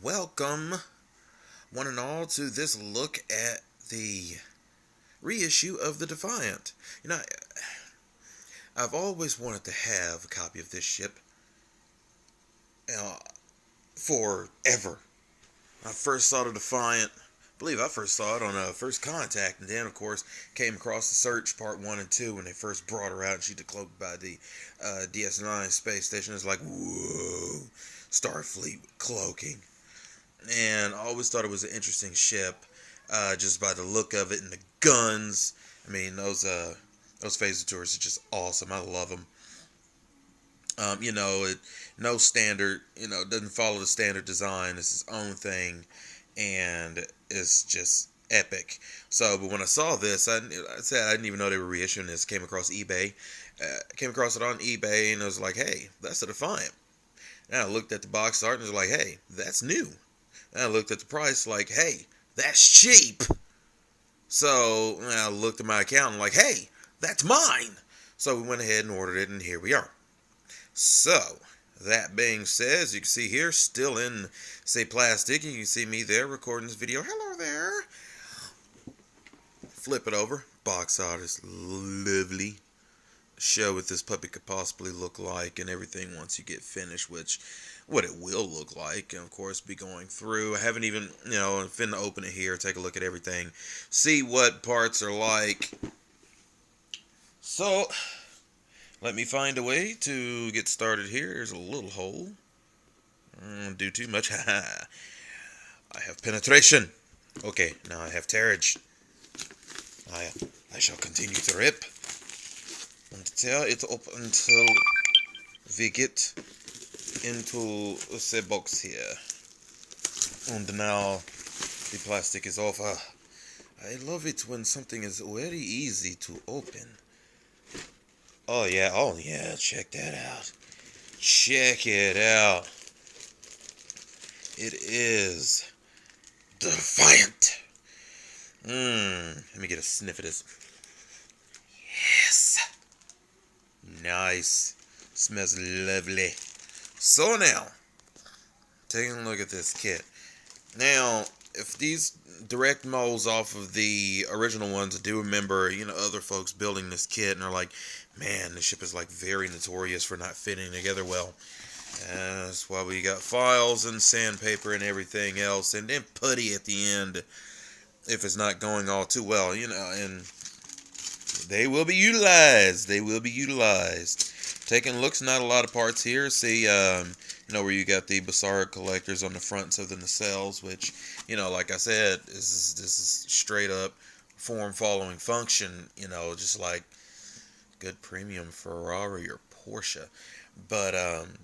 Welcome, one and all, to this look at the reissue of the Defiant. You know, I've always wanted to have a copy of this ship uh, forever. I first saw the Defiant, I believe I first saw it on First Contact, and then, of course, came across the Search Part 1 and 2 when they first brought her out and she decloaked by the DS9 space station. It's like, whoa, Starfleet cloaking. And I always thought it was an interesting ship, just by the look of it and the guns. I mean, those phaser tours are just awesome. I love them. No standard. It doesn't follow the standard design. It's its own thing, and it's just epic. So, but when I saw this, I said I didn't even know they were reissuing this. Came across eBay, came across it on eBay, and I was like, hey, that's a Defiant. And I looked at the box art and was like, hey, that's new. And I looked at the price like, hey, that's cheap. So I looked at my account and like, hey, that's mine. So we went ahead and ordered it, and here we are. So, that being said, as you can see here, still in, say, plastic. You can see me there recording this video. Hello there. Flip it over. Box art is lovely. Show what this puppy could possibly look like and everything once you get finished, which what it will look like, and of course be going through. I haven't even, finna open it here, take a look at everything, see what parts are like. So let me find a way to get started here. There's a little hole. Don't do too much. I have penetration. Okay, now I have terrage. I shall continue to rip until it's up until we get into the box here. And now the plastic is off. I love it when something is very easy to open. Oh yeah, check that out. Check it out. It is Defiant. Let me get a sniff of this. Yes. Nice. Smells lovely. So now, taking a look at this kit. Now, if these direct molds off of the original ones, I do remember, other folks building this kit, and they're like, man, this ship is like very notorious for not fitting together well. And that's why we got files and sandpaper and everything else, and then putty at the end if it's not going all too well, and they will be utilized. They will be utilized. Taking looks, not a lot of parts here. See, where you got the Bizarre collectors on the fronts of the nacelles, which, like I said, this is straight up form following function, just like good premium Ferrari or Porsche. But, and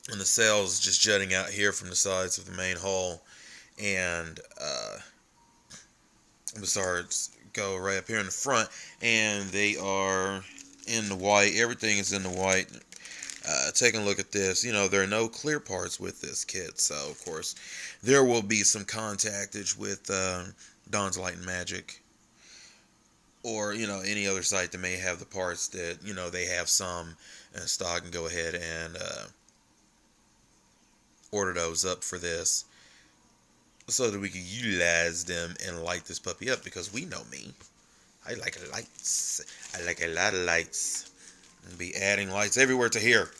the nacelles just jutting out here from the sides of the main hull, and, Bizarres go right up here in the front, and they are in the white. Everything is in the white. Taking a look at this, there are no clear parts with this kit, so of course there will be some contactage with Dawn's Light and Magic, or any other site that may have the parts that they have some in stock, and go ahead and order those up for this, so that we can utilize them and light this puppy up, because we know me. I like lights. I like a lot of lights. And be adding lights everywhere to here.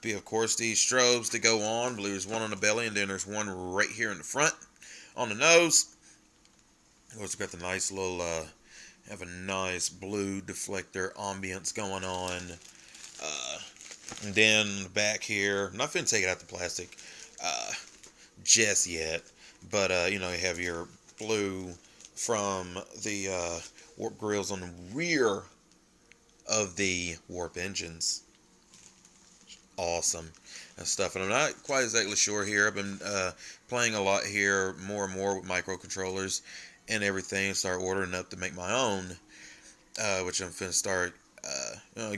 Be, of course, these strobes that go on. I believe there's one on the belly, and then there's one right here in the front on the nose. Of course, we've got the nice little, have a nice blue deflector ambience going on. And then back here, I'm not finna take it out the plastic just yet. But, you have your blue from the warp grills on the rear of the warp engines. Awesome and stuff. And I'm not quite exactly sure here. I've been playing a lot here, more and more with microcontrollers and everything. Start ordering up to make my own, which I'm finna start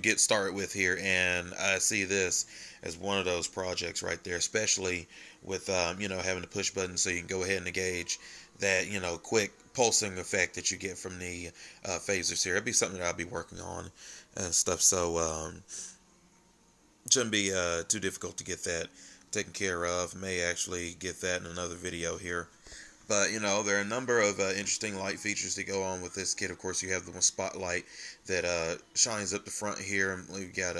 get started with here. And I see this as one of those projects right there, especially with having to push buttons so you can go ahead and engage that quick pulsing effect that you get from the phasers here. It'd be something that I'll be working on and stuff. So shouldn't be too difficult to get that taken care of. May actually get that in another video here. But, there are a number of interesting light features that go on with this kit. Of course, you have the one spotlight that shines up the front here. We've got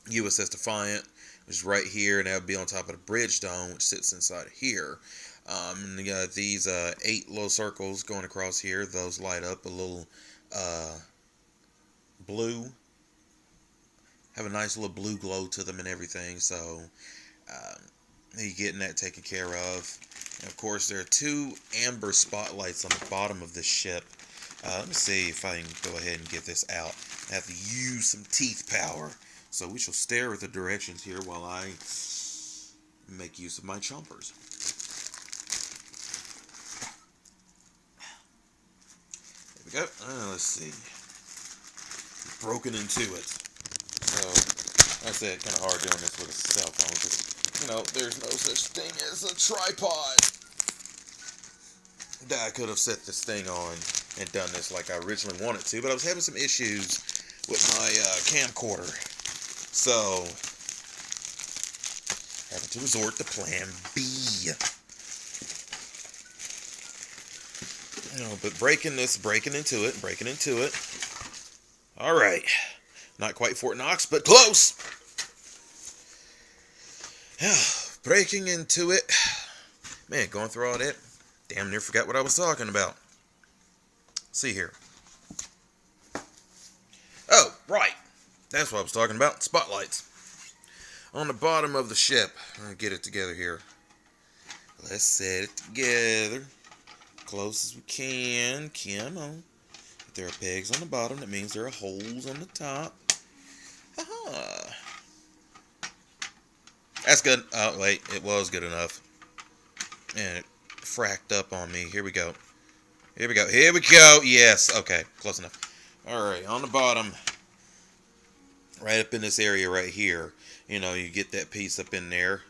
USS Defiant, which is right here, and that would be on top of the bridge dome, which sits inside of here. And you got these 8 little circles going across here. Those light up a little blue. Have a nice little blue glow to them and everything. So you're getting that taken care of. And of course, there are 2 amber spotlights on the bottom of this ship. Let me see if I can go ahead and get this out. I have to use some teeth power. So we shall stare at the directions here while I make use of my chompers. There we go. Let's see. Broken into it. So, like I said, kind of hard doing this with a cell phone because, there's no such thing as a tripod. That I could have set this thing on and done this like I originally wanted to, but I was having some issues with my camcorder. So, having to resort to plan B. But breaking into it. Alright. Not quite Fort Knox, but close. Breaking into it. Man, going through all that. Damn near forgot what I was talking about. See here. Oh, right. That's what I was talking about. Spotlights. On the bottom of the ship. I'll get it together here. Let's set it together. Close as we can. Come on. If there are pegs on the bottom, that means there are holes on the top. Aha. That's good. Oh, wait. It was good enough. And it fracked up on me. Here we go. Here we go. Yes. Okay. Close enough. Alright. On the bottom. Right up in this area right here. You get that piece up in there.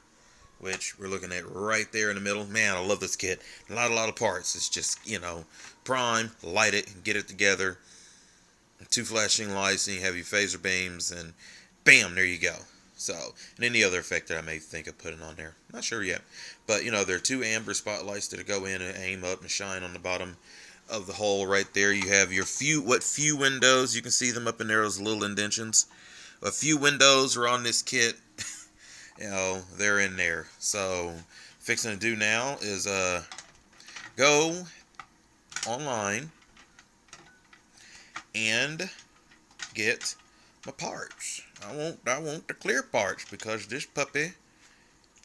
Which we're looking at right there in the middle. Man, I love this kit. A lot of parts. It's just, prime, light it, and get it together. 2 flashing lights, and you have your phaser beams, and bam, there you go. So, and any other effect that I may think of putting on there. Not sure yet. But, there are 2 amber spotlights that go in and aim up and shine on the bottom of the hull right there. You have your few windows. You can see them up in there, those little indentions. A few windows are on this kit. They're in there. So, fixing to do now is go online and get my parts. I want the clear parts because this puppy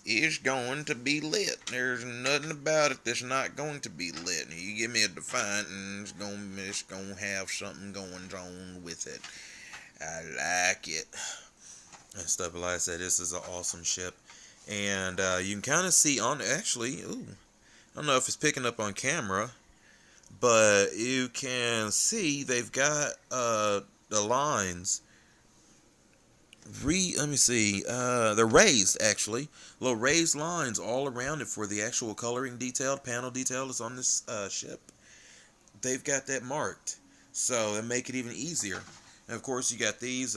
is going to be lit. There's nothing about it that's not going to be lit. You give me a Defiant and it's gonna have something going on with it. I like it. And stuff like I said, this is an awesome ship. And you can kind of see on, actually, I don't know if it's picking up on camera, but you can see they've got the lines. Let me see. They're raised, actually. Little raised lines all around it for the actual coloring detail, panel detail that's on this ship. They've got that marked. So they make it even easier. And of course, you got these.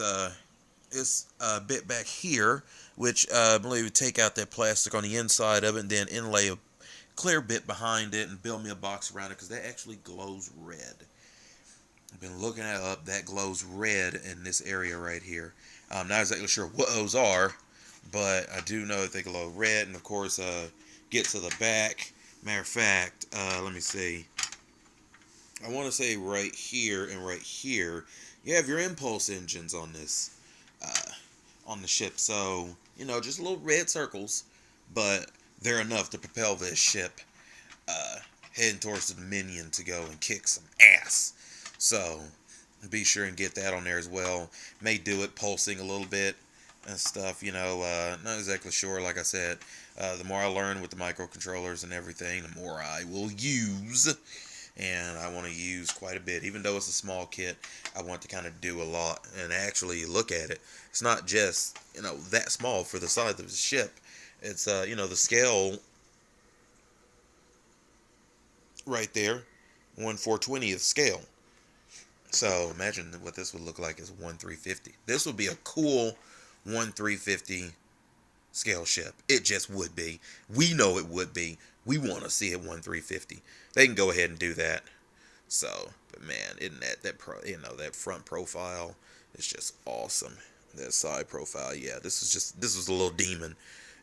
This bit back here, which I believe would take out that plastic on the inside of it and then inlay a clear bit behind it and build me a box around it because that actually glows red. I've been looking it up. That glows red in this area right here. I'm not exactly sure what those are, but I do know that they glow red. And of course, get to the back. Matter of fact, let me see. I want to say right here and right here, you have your impulse engines on this. On the ship, so just little red circles, but they're enough to propel this ship heading towards the Dominion to go and kick some ass. So be sure and get that on there as well. May do it pulsing a little bit and stuff. Not exactly sure. Like I said, the more I learn with the microcontrollers and everything, the more I will use. And I want to use quite a bit. Even though it's a small kit, I want to kind of do a lot and actually look at it. It's not just, that small for the size of the ship. It's, the scale right there, 1/420th scale. So imagine what this would look like as 1/350. This would be a cool 1/350 scale ship. It just would be. We know it would be. We want to see it 1/350. They can go ahead and do that. So, but man, isn't that front profile is just awesome. That side profile, yeah, this was a little demon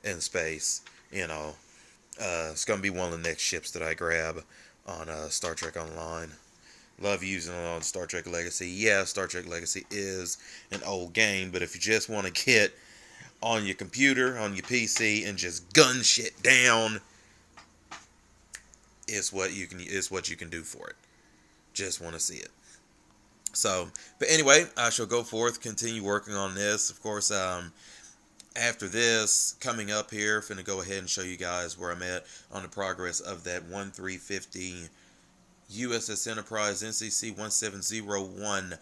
in space. It's gonna be one of the next ships that I grab on Star Trek Online. Love using it on Star Trek Legacy. Yeah, Star Trek Legacy is an old game, but if you just want to get on your computer, on your PC, and just gun shit down, it's what you can do for it. Just want to see it. So, but anyway, I shall go forth, continue working on this. Of course, after this, coming up here, finna go ahead and show you guys where I'm at on the progress of that 1/350 USS Enterprise NCC 1701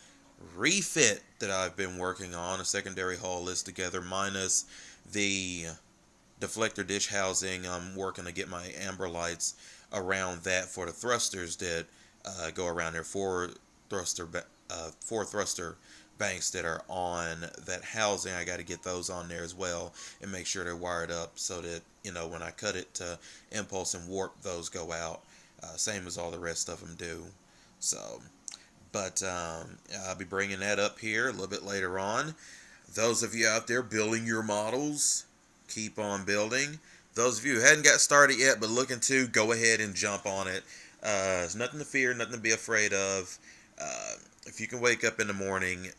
refit that I've been working on. A secondary hull is together, minus the deflector dish housing. I'm working to get my amber lights around that for the thrusters that go around there. Four thruster banks that are on that housing. I got to get those on there as well and make sure they're wired up so that when I cut it to impulse and warp, those go out. Same as all the rest of them do. So, but I'll be bringing that up here a little bit later on. Those of you out there building your models, keep on building. Those of you who hadn't got started yet but looking to, go ahead and jump on it. There's nothing to fear, nothing to be afraid of. If you can wake up in the morning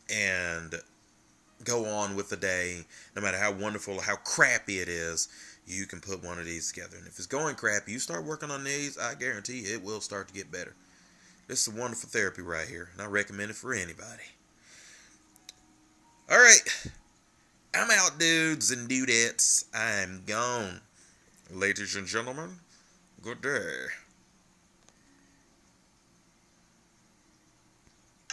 and go on with the day, no matter how wonderful or how crappy it is, you can put one of these together. And if it's going crappy, you start working on these, I guarantee you it will start to get better. This is a wonderful therapy right here, and I recommend it for anybody. Alright, I'm out, dudes and dudettes. I'm gone. Ladies and gentlemen, good day.